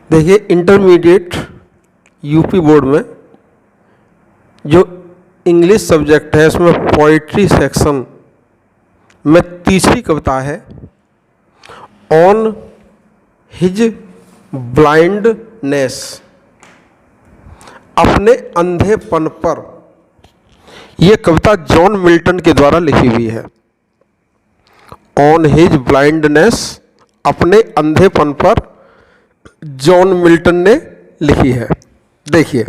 देखिए, intermediate UP board में जो इंग्लिश सब्जेक्ट है उसमें पोइट्री सेक्शन में तीसरी कविता है ऑन हिज ब्लाइंडनेस, अपने अंधेपन पर। यह कविता जॉन मिल्टन के द्वारा लिखी हुई है। ऑन हिज ब्लाइंडनेस, अपने अंधेपन पर, जॉन मिल्टन ने लिखी है। देखिए,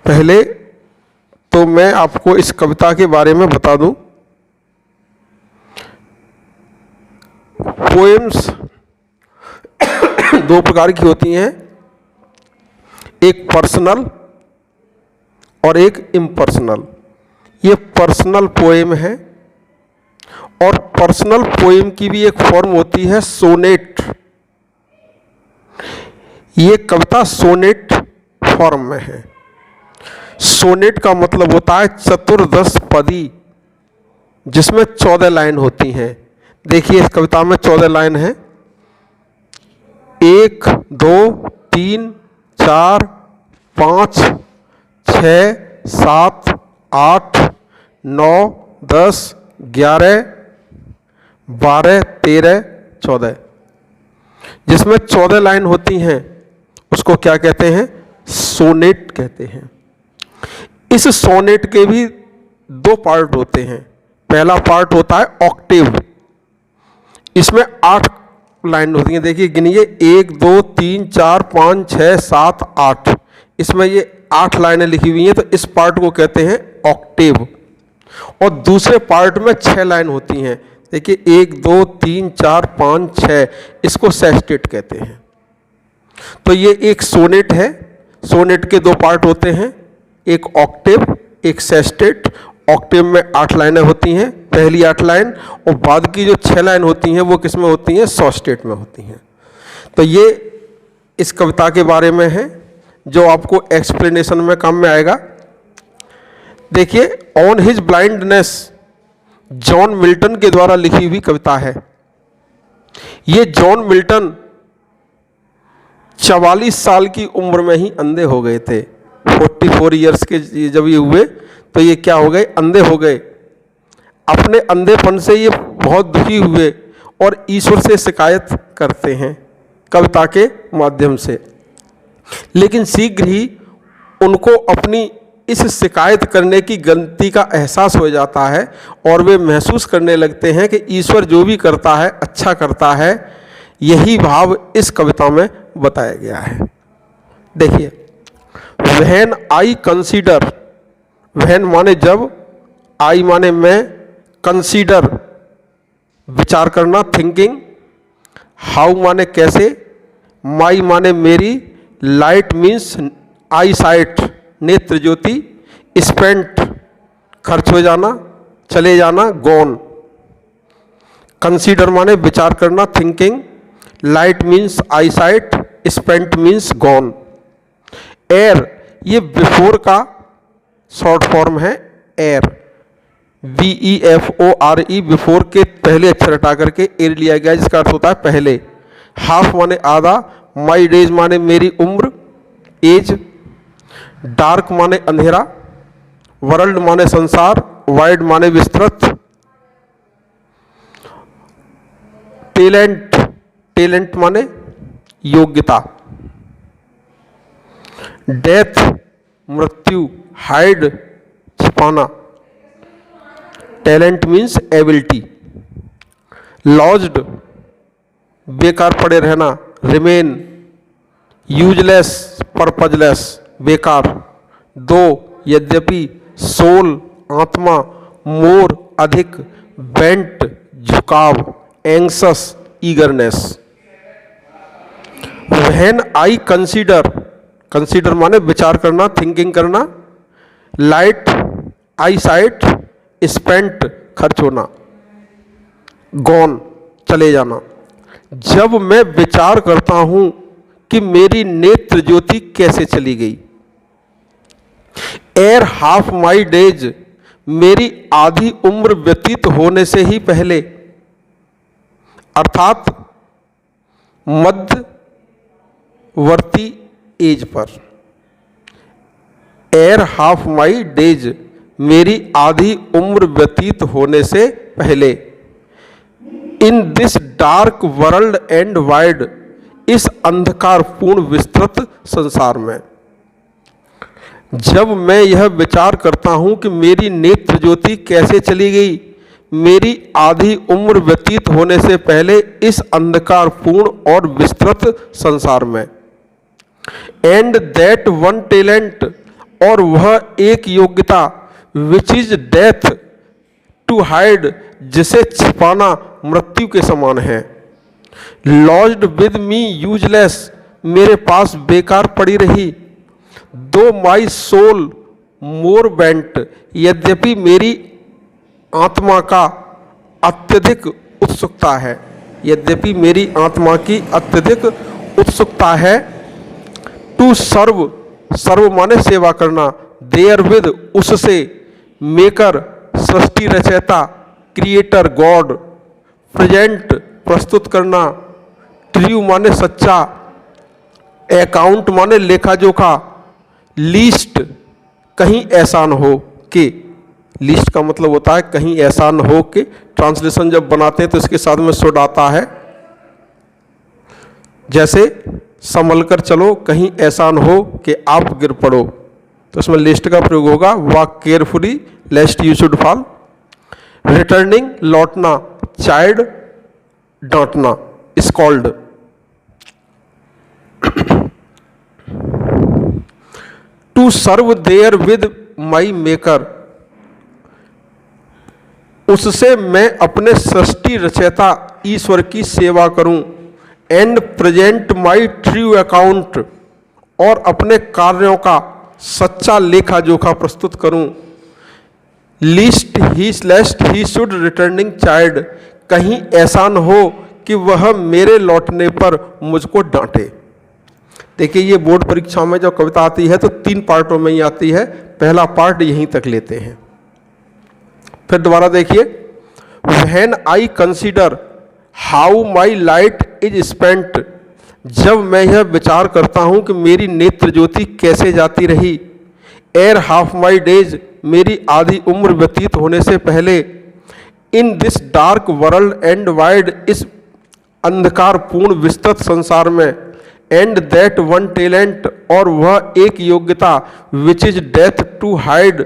पहले तो मैं आपको इस कविता के बारे में बता दूं। पोएम्स दो प्रकार की होती हैं, एक पर्सनल और एक इम्पर्सनल। ये पर्सनल पोएम है और पर्सनल पोएम की भी एक फॉर्म होती है सोनेट। ये कविता सोनेट फॉर्म में है। सोनेट का मतलब होता है चतुर्दश पदी, जिसमें 14 लाइन होती हैं। देखिए, इस कविता में 14 लाइन है। 1 2 3 4 5 6 7 8 9 10 11 12 13 14, जिसमें 14 लाइन होती हैं, उसको क्या कहते हैं? सोनेट कहते हैं। इस सोनेट के भी दो पार्ट होते हैं। पहला पार्ट होता है ऑक्टेव, इसमें 8 लाइन होती हैं। देखिए, गिनिए, 1 2 3 4 5 6 7 8, इसमें ये 8 लाइनें लिखी हुई हैं, तो इस पार्ट को कहते हैं ऑक्टेव। और दूसरे पार्ट में 6 लाइन होती हैं। देखिए, 1 2 3 4 5 6, इसको सेस्टेट कहते हैं। तो ये एक सोनेट है। सोनेट के दो पार्ट होते हैं, एक ऑक्टेव, एक सेस्टेट। ऑक्टेव में 8 लाइनें होती हैं, पहली 8 लाइन, और बाद की जो 6 लाइन होती हैं वो किस में होती हैं? सोस्टेट में होती हैं। तो ये इस कविता के बारे में है, जो आपको एक्सप्लेनेशन में काम में आएगा। देखिए, on his blindness John Milton के द्वारा लिखी हुई कविता है। ये जॉन मिल्टन 44 साल की उम्र में ही अंधे हो गए थे। 44 ईयर्स के जब ये हुए तो ये क्या हो गए? अंधे हो गए। अपने अंधेपन से ये बहुत दुखी हुए और ईश्वर से शिकायत करते हैं कविता के माध्यम से। लेकिन शीघ्र ही उनको अपनी इस शिकायत करने की गलती का एहसास हो जाता है और वे महसूस करने लगते हैं कि ईश्वर जो भी करता है अच्छा करता है। यही भाव इस कविता में बताया गया है। देखिए, व्हेन आई कंसीडर, व्हेन माने जब, आई माने मैं, कंसीडर विचार करना, थिंकिंग, हाउ माने कैसे, माई माने मेरी, लाइट मीन्स आई साइट नेत्र ज्योति, स्पेंट खर्च हो जाना, चले जाना, गॉन। कंसीडर माने विचार करना, thinking, light means I site, spent means gone. Air, ये बिफोर का शॉर्ट फॉर्म है एयर, BEFORE, बिफोर के पहले अक्षर हटा करके एयर लिया गया, जिसका अर्थ होता है पहले। हाफ माने आधा, माई डेज माने मेरी उम्र, एज। डार्क माने अंधेरा, वर्ल्ड माने संसार, वाइड माने विस्तृत। टैलेंट, टैलेंट माने योग्यता। डेथ मृत्यु, हाइड छिपाना, टैलेंट मीन्स एबिलिटी। लॉज्ड बेकार पड़े रहना, रिमेन। यूजलेस पर्पजलेस बेकार। दो यद्यपि, सोल आत्मा, मोर अधिक, बेंट झुकाव, anxious eagerness. When I consider, consider माने विचार करना, थिंकिंग करना। लाइट आई साइट, स्पेंट खर्च होना, गॉन चले जाना। जब मैं विचार करता हूं कि मेरी नेत्र ज्योति कैसे चली गई। एयर हाफ माई डेज, मेरी आधी उम्र व्यतीत होने से ही पहले, अर्थात मध्य वर्ती एज पर। एर हाफ माई डेज, मेरी आधी उम्र व्यतीत होने से पहले। In this dark world and wide, इस अंधकारपूर्ण विस्तृत संसार में। जब मैं यह विचार करता हूं कि मेरी नेत्र ज्योति कैसे चली गई मेरी आधी उम्र व्यतीत होने से पहले इस अंधकारपूर्ण और विस्तृत संसार में। एंड दैट वन टैलेंट, और वह एक योग्यता, which is death to hide, जिसे छिपाना मृत्यु के समान है। लॉज्ड विद मी यूजलेस, मेरे पास बेकार पड़ी रही। दो माई सोल मोर बेंट, यद्यपि मेरी आत्मा का अत्यधिक उत्सुकता है, यद्यपि मेरी आत्मा की अत्यधिक उत्सुकता है। टू सर्व, सर्व माने सेवा करना। देयर विद, उससे। मेकर, सृष्टि रचयिता, क्रिएटर गॉड। प्रेजेंट, प्रस्तुत करना। ट्रू माने सच्चा। अकाउंट माने लेखा जोखा। लीस्ट, कहीं ऐसा न हो कि, लीस्ट का मतलब होता है कहीं ऐसा न हो कि। ट्रांसलेशन जब बनाते हैं तो इसके साथ में शुड आता है, जैसे संभल कर चलो कहीं ऐसा न हो कि आप गिर पड़ो, तो इसमें लिस्ट का प्रयोग होगा। Walk carefully lest you should fall. Returning, लौटना। चाइल्ड, डांटना। Scold. To serve there with my maker, उससे मैं अपने सृष्टि रचयिता ईश्वर की सेवा करूं। And present my true account, और अपने कार्यों का सच्चा लेखा जोखा प्रस्तुत करूं। Lest he lest he should returning child, कहीं ऐसा न हो कि वह मेरे लौटने पर मुझको डांटे। देखिए ये बोर्ड परीक्षा में जो कविता आती है तो 3 पार्टों में ही आती है, पहला पार्ट यहीं तक लेते हैं। फिर दोबारा देखिए। When I consider how my light is spent, जब मैं यह विचार करता हूं कि मेरी नेत्र ज्योति कैसे जाती रही। एर हाफ माई डेज, मेरी आधी उम्र व्यतीत होने से पहले। In this dark world and wide, इस अंधकारपूर्ण विस्तृत संसार में। एंड दैट वन टैलेंट, और वह एक योग्यता, which is death to hide,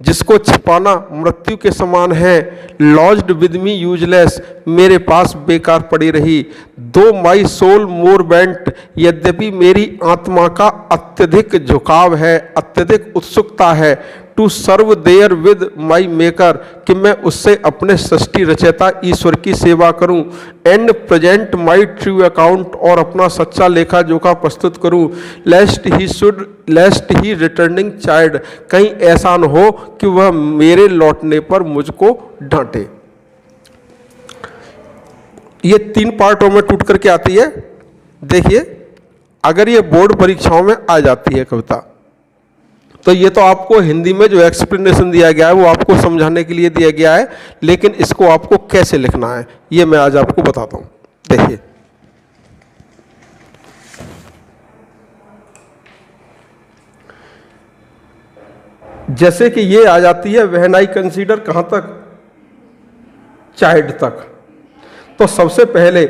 जिसको छिपाना मृत्यु के समान है। लॉज्ड विद मी यूजलेस, मेरे पास बेकार पड़ी रही। दो माई सोल मोर बेंट, यद्यपि मेरी आत्मा का अत्यधिक झुकाव है, अत्यधिक उत्सुकता है। To serve there with my maker, कि मैं उससे अपने सृष्टि रचयिता ईश्वर की सेवा करूं। And present my true account, और अपना सच्चा लेखा जोखा प्रस्तुत करूं। लेस्ट ही रिटर्निंग चाइल्ड, कहीं ऐसा न हो कि वह मेरे लौटने पर मुझको डांटे। ये 3 पार्टों में टूट करके आती है। देखिए अगर ये बोर्ड परीक्षाओं में आ जाती है कविता, तो ये तो आपको हिंदी में जो एक्सप्लेनेशन दिया गया है वो आपको समझाने के लिए दिया गया है, लेकिन इसको आपको कैसे लिखना है ये मैं आज आपको बताता हूं। देखिए जैसे कि ये आ जाती है व्हेन आई कंसीडर, कहां तक, चाइल्ड तक। तो सबसे पहले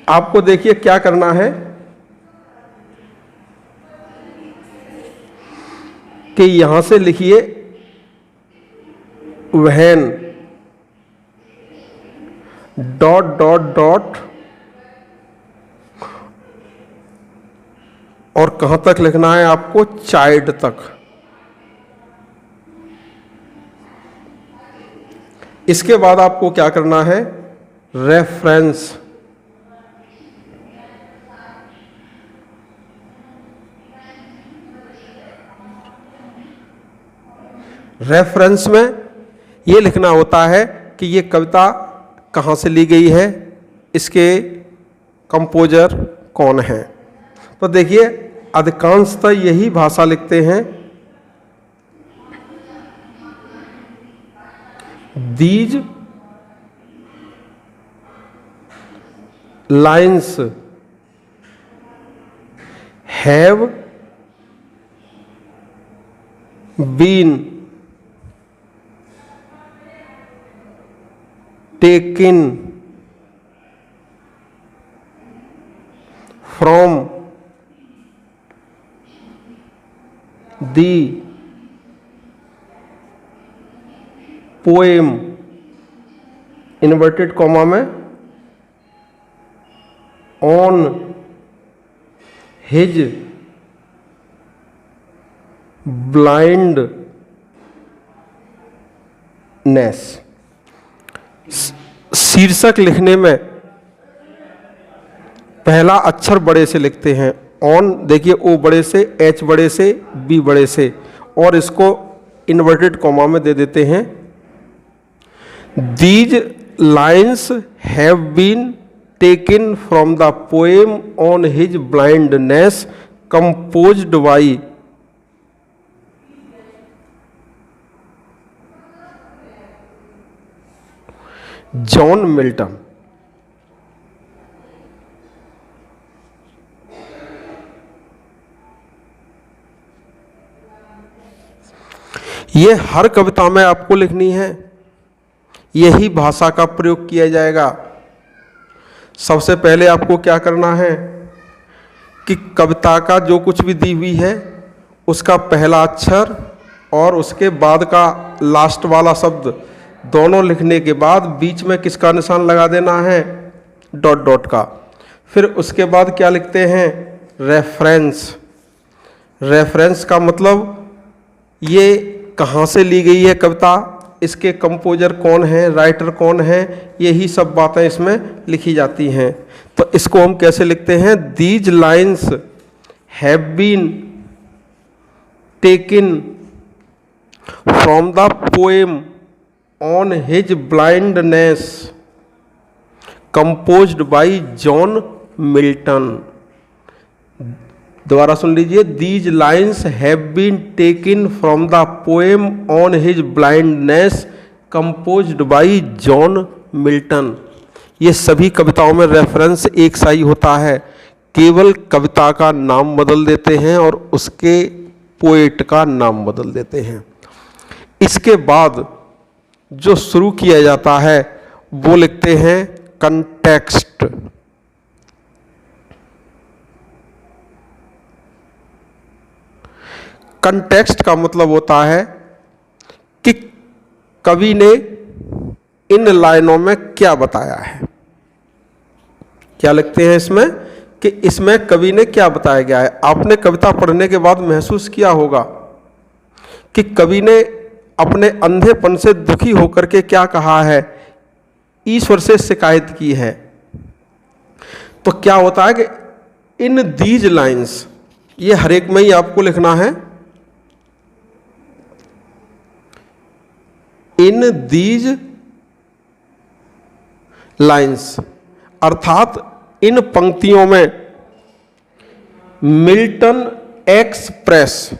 आपको देखिए क्या करना है कि यहां से लिखिए व्हेन डॉट डॉट डॉट, और कहां तक लिखना है आपको, चाइल्ड तक। इसके बाद आपको क्या करना है, रेफरेंस। रेफरेंस में ये लिखना होता है कि ये कविता कहाँ से ली गई है, इसके कंपोजर कौन है। तो देखिए अधिकांशतः यही भाषा लिखते हैं। These lines have been taken from the poem, inverted comma में, ऑन हिज ब्लाइंडनेस। शीर्षक लिखने में पहला अक्षर बड़े से लिखते हैं, ऑन देखिए ओ बड़े से, एच बड़े से, बी बड़े से, और इसको इन्वर्टेड कॉमा में दे देते हैं। These lines have been taken from the poem on his blindness composed by John Milton. ये हर कविता में आपको लिखनी है, यही भाषा का प्रयोग किया जाएगा। सबसे पहले आपको क्या करना है कि कविता का जो कुछ भी दी हुई है उसका पहला अक्षर और उसके बाद का लास्ट वाला शब्द दोनों लिखने के बाद बीच में किसका निशान लगा देना है, डॉट डॉट का। फिर उसके बाद क्या लिखते हैं, रेफरेंस। रेफरेंस का मतलब ये कहाँ से ली गई है कविता, इसके कंपोजर कौन है, राइटर कौन है, यही सब बातें इसमें लिखी जाती हैं। तो इसको हम कैसे लिखते हैं, these lines have been taken from the poem on his blindness composed by John Milton. दोबारा सुन लीजिए, these lines have been taken from the poem on his blindness composed by John Milton. ये सभी कविताओं में रेफरेंस एक सा ही होता है, केवल कविता का नाम बदल देते हैं और उसके पोएट का नाम बदल देते हैं। इसके बाद जो शुरू किया जाता है वो लिखते हैं कंटेक्स्ट। कंटेक्स्ट का मतलब होता है कि कवि ने इन लाइनों में क्या बताया है। क्या लिखते हैं इसमें कि इसमें कवि ने क्या बताया गया है। आपने कविता पढ़ने के बाद महसूस किया होगा कि कवि ने अपने अंधेपन से दुखी होकर के क्या कहा है, ईश्वर से शिकायत की है। तो क्या होता है कि इन दीज लाइन्स, ये हर एक में ही आपको लिखना है, इन दीज लाइन्स, अर्थात इन पंक्तियों में मिल्टन एक्सप्रेस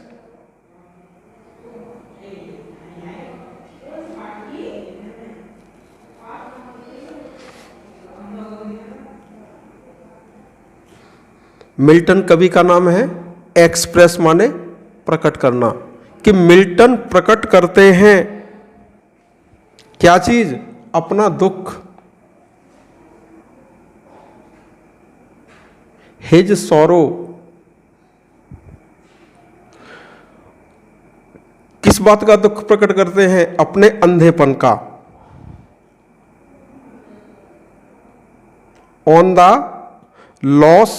मिल्टन कवि का नाम है, एक्सप्रेस माने प्रकट करना, कि मिल्टन प्रकट करते हैं क्या चीज, अपना दुख, हिज सॉरो। किस बात का दुख प्रकट करते हैं, अपने अंधेपन का, on the loss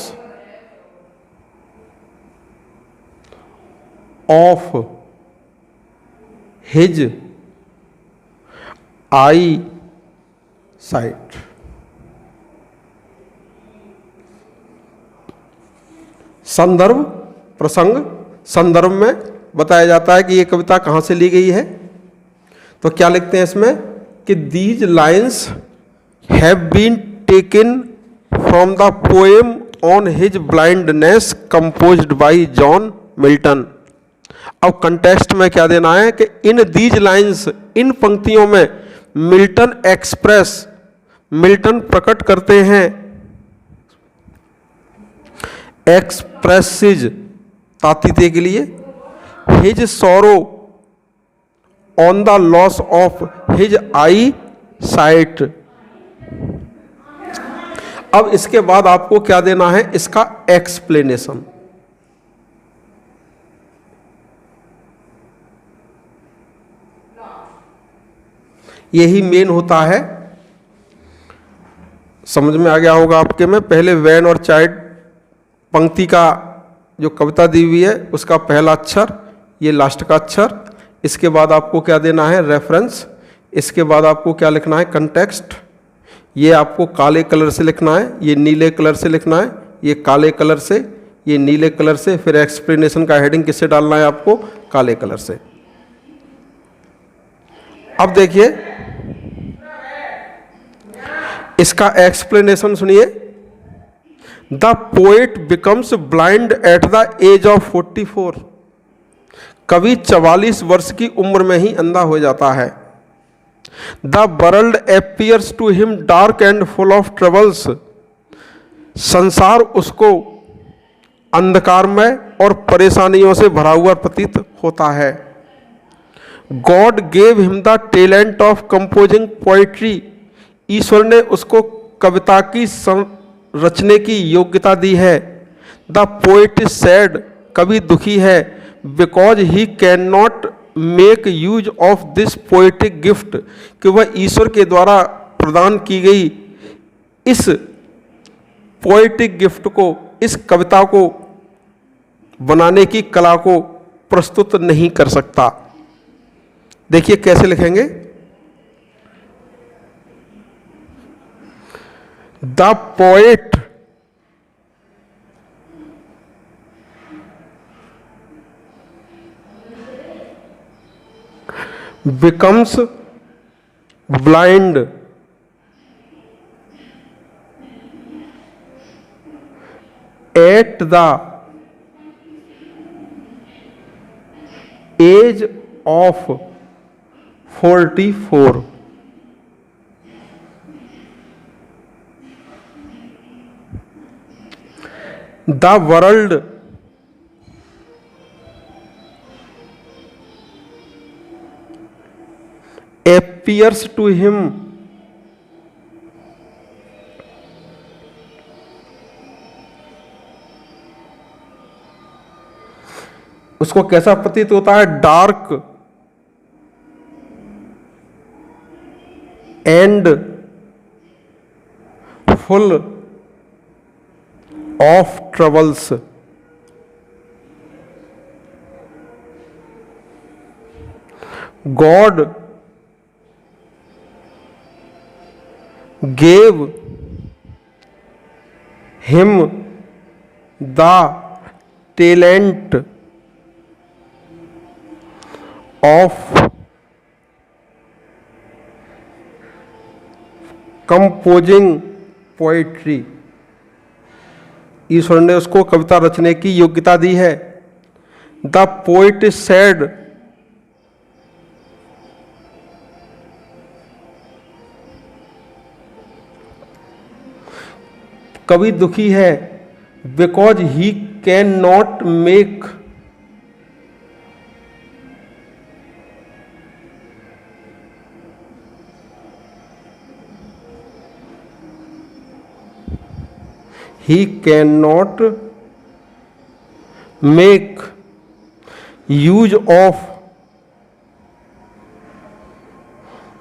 of his I site. संदर्भ प्रसंग, संदर्भ में बताया जाता है कि ये कविता कहाँ से ली गई है। तो क्या लिखते हैं इसमें कि these lines have been taken from the poem on his blindness composed by John Milton. अब कंटेक्स्ट में क्या देना है कि इन दीज लाइन्स, इन पंक्तियों में मिल्टन एक्सप्रेस, मिल्टन प्रकट करते हैं एक्सप्रेसिज तातीते के लिए, हिज सोरो on the loss of his I site. अब इसके बाद आपको क्या देना है, इसका एक्सप्लेनेशन। यही मेन होता है, समझ में आ गया होगा आपके में। पहले वैन और चाइल्ड पंक्ति का जो कविता दी हुई है उसका पहला अक्षर, ये लास्ट का अक्षर। इसके बाद आपको क्या देना है, रेफरेंस। इसके बाद आपको क्या लिखना है, कंटेक्स्ट। ये आपको काले कलर से लिखना है, ये नीले कलर से लिखना है, ये काले कलर से, ये नीले कलर से। फिर एक्सप्लेनेशन का हेडिंग किससे डालना है आपको, काले कलर से। अब देखिए इसका एक्सप्लेनेशन सुनिए। The poet becomes blind at the age of 44। कवि 44 वर्ष की उम्र में ही अंधा हो जाता है। The world appears to him dark and full of troubles. संसार उसको अंधकारमय और परेशानियों से भरा हुआ प्रतीत होता है। God gave him the talent of composing poetry. ईश्वर ने उसको कविता की रचने की योग्यता दी है। The poet is sad. कवि दुखी है। Because he can not make use of this poetic gift. कि वह ईश्वर के द्वारा प्रदान की गई इस पोएटिक गिफ्ट को, इस कविता को बनाने की कला को प्रस्तुत नहीं कर सकता। देखिए कैसे लिखेंगे, the poet becomes blind at the age of 44. The world appears to him उसको कैसा प्रतीत होता है, dark and full of troubles. God gave him the talent of composing poetry। ईश्वर ने उसको कविता रचने की योग्यता दी है। The poet is sad. कवि दुखी है। Because he can not make use of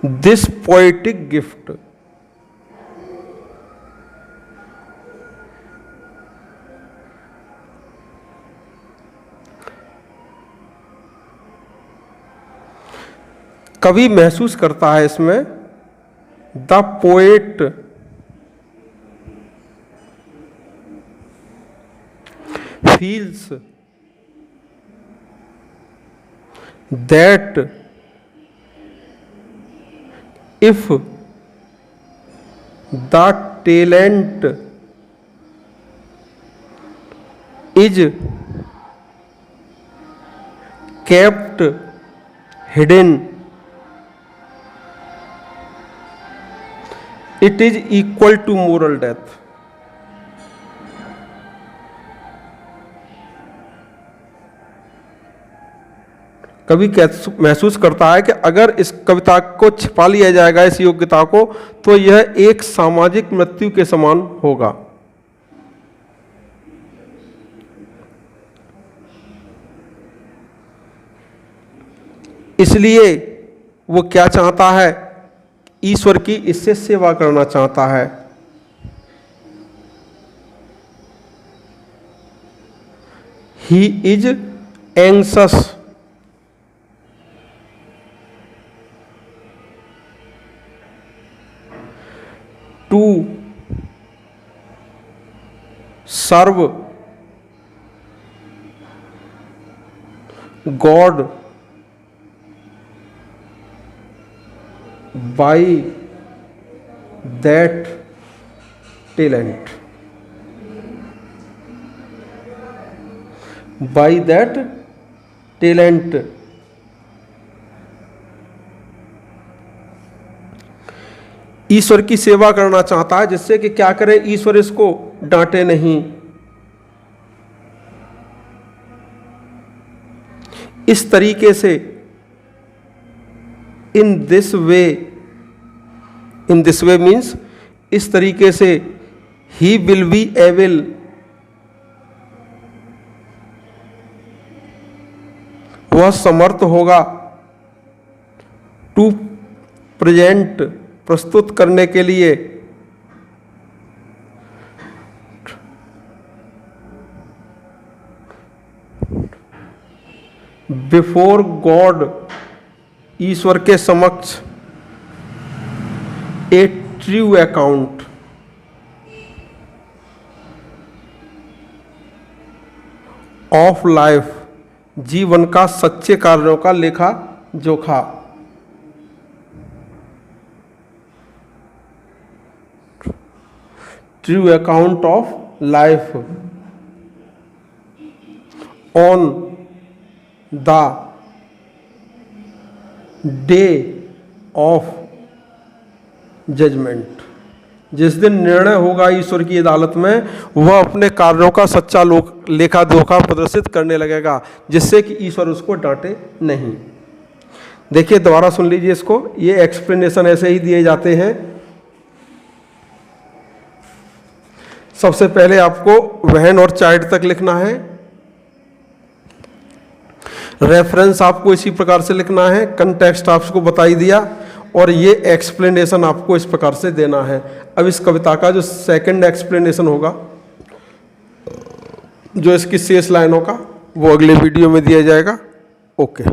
this poetic gift. कवि महसूस करता है इसमें, the poet feels that if the talent is kept hidden, it is equal to moral death। कवि महसूस करता है कि अगर इस कविता को छिपा लिया जाएगा, इस योग्यता को, तो यह एक सामाजिक मृत्यु के समान होगा। इसलिए वो क्या चाहता है, ईश्वर की इससे सेवा करना चाहता है। He is anxious to serve God by that talent, by that talent। ईश्वर की सेवा करना चाहता है, जिससे कि क्या करे, ईश्वर इसको डांटे नहीं। इस तरीके से, इन दिस वे मीन्स इस तरीके से, ही विल बी एबल वह समर्थ होगा, टू प्रेजेंट प्रस्तुत करने के लिए, बिफोर गॉड ईश्वर के समक्ष, a true account of life, जीवन का सच्चे कार्यों का लेखा जोखा। True account of life on the day of judgement. जिस दिन निर्णय होगा ईश्वर की अदालत में, वह अपने कार्यों का सच्चा लेखा जोखा प्रदर्शित करने लगेगा, जिससे कि ईश्वर उसको डांटे नहीं। देखिए, दोबारा सुन लीजिए इसको। ये एक्सप्लेनेशन ऐसे ही दिए जाते हैं। सबसे पहले आपको व्हेन और चाइल्ड तक लिखना है। रेफरेंस आपको इसी प्रकार से लिखना है। कंटेक्स्ट आपको बता ही दिया, और ये एक्सप्लेनेशन आपको इस प्रकार से देना है। अब इस कविता का जो सेकंड एक्सप्लेनेशन होगा, जो इसकी शेष लाइनों का, वो अगले वीडियो में दिया जाएगा। ओके।